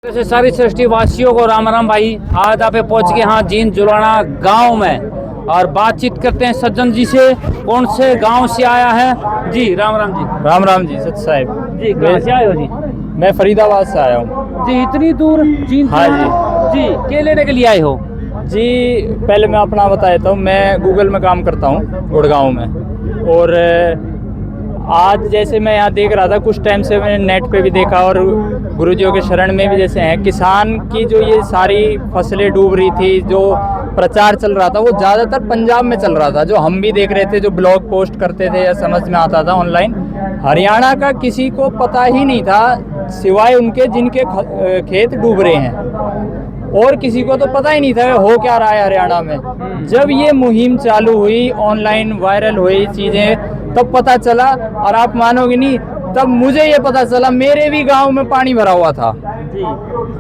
से सारी सृष्टि वासियों को राम राम भाई। आज आप पहुंच गए हाँ जींद जुलाना गांव में और बातचीत करते हैं सज्जन जी से। कौन से गांव से आया है जी? राम राम जी। राम राम जी सच साहिब जी कहाँ से आए हो जी? मैं फरीदाबाद से आया हूँ जी इतनी दूर जींद? हाँ जी क्या लेने के लिए आए हो जी। पहले मैं अपना बता देता हूँ। मैं गूगल में काम करता हूँ गुड़गांव में। और आज जैसे मैं यहाँ देख रहा था, कुछ टाइम से मैंने नेट पे भी देखा और गुरुजियों के शरण में भी जैसे हैं, किसान की जो ये सारी फसलें डूब रही थी, जो प्रचार चल रहा था वो ज़्यादातर पंजाब में चल रहा था, जो हम भी देख रहे थे, जो ब्लॉग पोस्ट करते थे या समझ में आता था ऑनलाइन। हरियाणा का किसी को पता ही नहीं था सिवाय उनके जिनके खेत डूब रहे हैं, और किसी को तो पता ही नहीं था हो क्या रहा है हरियाणा में। जब ये मुहिम चालू हुई, ऑनलाइन वायरल हुई चीज़ें, तब पता चला। और आप मानोगे नहीं, तब मुझे ये पता चला मेरे भी गांव में पानी भरा हुआ था जी।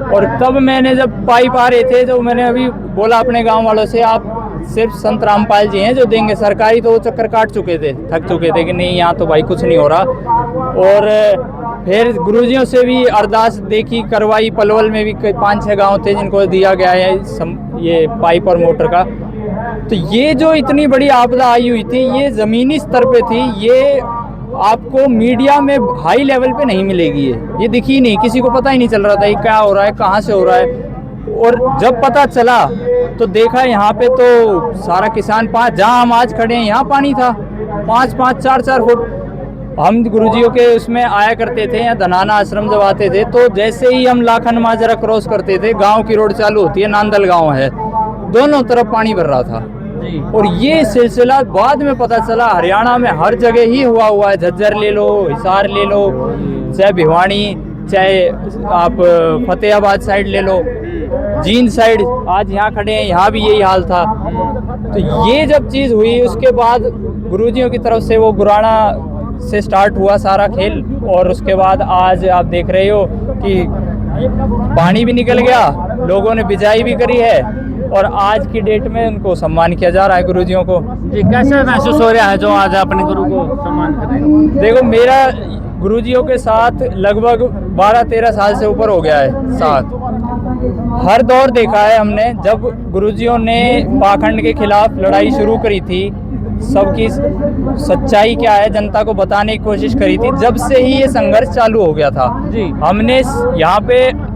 और तब मैंने जब पाइप आ रहे थे तो मैंने अभी बोला अपने गांव वालों से, आप सिर्फ संत रामपाल जी हैं जो देंगे, सरकारी तो वो चक्कर काट चुके थे, थक चुके थे कि नहीं यहाँ तो भाई कुछ नहीं हो रहा। और फिर गुरुजियों से भी अरदास देखी, करवाई। पलवल में भी 5-6 गांव थे जिनको दिया गया है ये पाइप और मोटर का। तो ये जो इतनी बड़ी आपदा आई हुई थी, ये ज़मीनी स्तर पे थी, ये आपको मीडिया में हाई लेवल पे नहीं मिलेगी। ये दिखी नहीं, किसी को पता ही नहीं चल रहा था ये क्या हो रहा है, कहाँ से हो रहा है। और जब पता चला तो देखा यहाँ पे तो सारा किसान जहाँ हम आज खड़े हैं यहाँ पानी था 5-5, 4-4 फुट। हम गुरुजियों के उसमें आया करते थे, यहाँ धनाना आश्रम जब आते थे तो जैसे ही हम लाखन माजरा क्रॉस करते थे, गांव की रोड चालू होती है, नांदल गांव है, दोनों तरफ पानी भर रहा था जी। और ये सिलसिला बाद में पता चला हरियाणा में हर जगह ही हुआ है। झज्जर ले लो, हिसार ले लो, चाहे भिवानी, चाहे आप फतेहाबाद साइड ले लो, जींद साइड, आज यहाँ खड़े हैं यहाँ भी यही हाल था। तो ये जब चीज़ हुई उसके बाद गुरुजियों की तरफ से वो गुराना से स्टार्ट हुआ सारा खेल, और उसके बाद आज आप देख रहे हो कि पानी भी निकल गया, लोगों ने बिजाई भी करी है और आज की डेट में उनको सम्मान किया जा रहा है गुरुजियों को। जी कैसे महसूस हो रहा है जो आज अपने गुरु को सम्मान कर रहे हैं? देखो, मेरा गुरुजियों के साथ लगभग 12-13 साल से ऊपर हो गया है साथ। हर दौर देखा है हमने। जब गुरुजियों ने पाखंड के खिलाफ लड़ाई शुरू करी थी, सबकी सच्चाई क्या है जनता को बताने की कोशिश करी थी, जब से ही ये संघर्ष चालू हो गया था जी। हमने यहाँ पे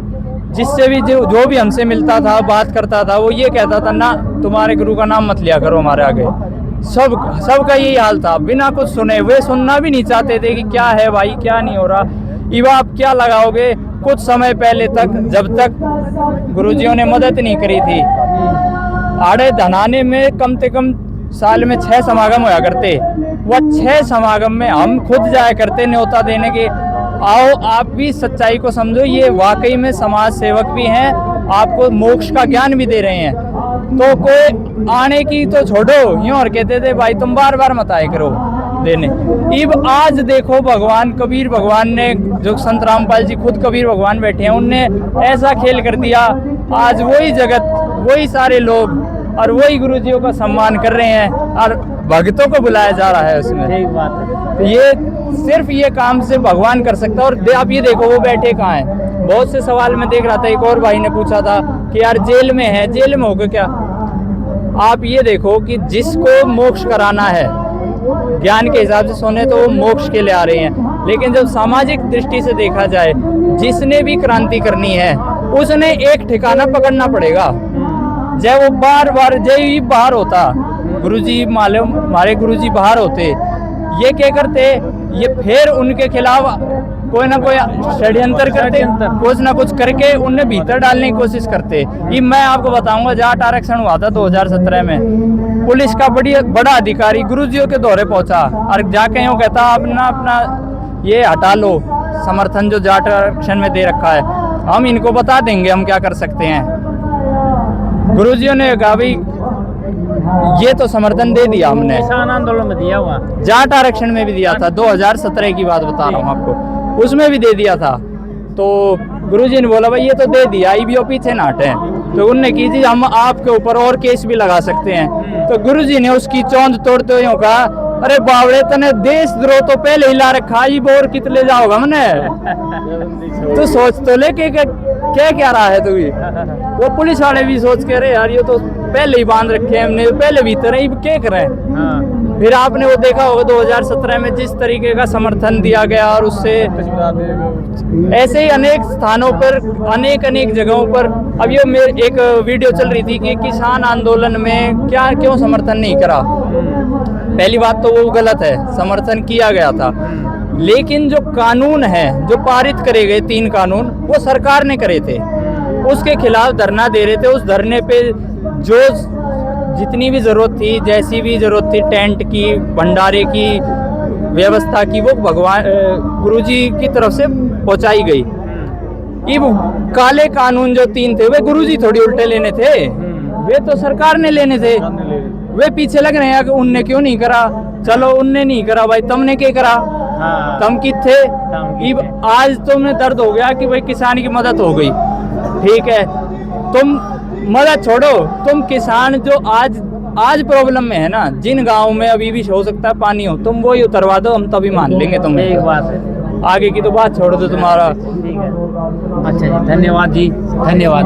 जिससे भी जो भी हमसे मिलता था, बात करता था, वो ये कहता था ना तुम्हारे गुरु का नाम मत लिया करो हमारे आगे। सबका यही हाल था, बिना कुछ सुने। वे सुनना भी नहीं चाहते थे कि क्या है भाई, क्या नहीं हो रहा, इवा आप क्या लगाओगे। कुछ समय पहले तक, जब तक गुरुजियों ने मदद नहीं करी थी, आड़े धनाने में कम से कम साल में 6 समागम होया करते। वह 6 समागम में हम खुद जाया करते न्योता देने के, आओ आप भी सच्चाई को समझो, ये वाकई में समाज सेवक भी हैं, आपको मोक्ष का ज्ञान भी दे रहे हैं। तो कोई आने की तो छोड़ो, यूँ और कहते थे भाई तुम बार बार मत आए करो देने। इब आज देखो, भगवान कबीर भगवान ने, जो संत रामपाल जी खुद कबीर भगवान बैठे हैं, उनने ऐसा खेल कर दिया। आज वही जगत, वही सारे लोग और वही गुरुजियों का सम्मान कर रहे हैं और भक्तों को बुलाया जा रहा है उसमें। ठीक बात है। तो ये सिर्फ ये काम से भगवान कर सकता है। और आप ये देखो वो बैठे कहाँ हैं। बहुत से सवाल मैं देख रहा था, एक और भाई ने पूछा था कि यार जेल में है, जेल में होगा क्या। आप ये देखो कि जिसको मोक्ष कराना है, ज्ञान के हिसाब से सुने तो वो मोक्ष के लिए आ रहे हैं, लेकिन जब सामाजिक दृष्टि से देखा जाए, जिसने भी क्रांति करनी है उसने एक ठिकाना पकड़ना पड़ेगा। जब वो बार बार जय बाहर होता, गुरुजी मालूम हमारे गुरुजी बाहर होते, ये क्या करते, ये फिर उनके खिलाफ कोई ना कोई षड्यंत्र करते, कुछ ना कुछ करके उन्हें भीतर डालने की कोशिश करते। ये मैं आपको बताऊंगा, जाट आरक्षण हुआ था 2017 में, पुलिस का बड़ा अधिकारी गुरुजियों के दौरे पहुंचा और जाके यूँ कहता अपना ये हटा लो समर्थन जो जाट आरक्षण में दे रखा है, हम इनको बता देंगे हम क्या कर सकते हैं। गुरुजियों ने कहा भाई ये तो समर्थन दे दिया हमने, किसान आंदोलन में दिया हुआ, जाट आरक्षण में भी दिया था, 2017 की बात बता रहा हूँ आपको, उसमें भी दे दिया था। तो गुरुजी ने बोला भाई ये तो दे दिया, ईवीओ पीछे ना हटे। तो उनने की जी हम आपके ऊपर और केस भी लगा सकते हैं। तो गुरुजी ने उसकी चौंध तोड़ते हुए कहा अरे बावड़े तने देशद्रोह तो पहले ही ला रखा, ये बोर कितने जाओगा मने। तू सोच तो ले के क्या क्या रहा है तू। वो पुलिस वाले भी सोच के रहे यार ये तो पहले ही बांध रखे हैं हमने, पहले भीतर ही क्या करें। फिर आपने वो देखा होगा 2017 में जिस तरीके का समर्थन दिया गया, और उससे ऐसे ही अनेक स्थानों पर अनेक जगहों पर। अब ये मेरे एक वीडियो चल रही थी कि किसान आंदोलन में क्या क्यों समर्थन नहीं करा। पहली बात तो वो गलत है, समर्थन किया गया था, लेकिन जो कानून है जो पारित करे गए 3 कानून वो सरकार ने करे थे, उसके खिलाफ धरना दे रहे थे। उस धरने पे जो जितनी भी जरूरत थी, जैसी भी जरूरत थी, टेंट की, भंडारे की व्यवस्था की, वो भगवान गुरुजी की तरफ से पहुंचाई गई। ये काले कानून जो 3 थे वे गुरुजी थोड़ी उल्टे लेने थे, वे तो सरकार ने लेने थे। वे पीछे लग रहे हैं कि उनने क्यों नहीं करा। चलो उनने नहीं करा भाई, तुमने क्या करा? तुम किथे? आज तुम्हें दर्द हो गया कि भाई किसान की मदद हो गई, ठीक है, तुम मदद छोड़ो, तुम किसान जो आज प्रॉब्लम में है ना, जिन गाँव में अभी भी हो सकता है पानी हो, तुम वही उतरवा दो, हम तभी मान लेंगे तुम्हें। एक बात है, आगे की तो बात छोड़ दो तुम्हारा। ठीक है, अच्छा जी, धन्यवाद जी, धन्यवाद।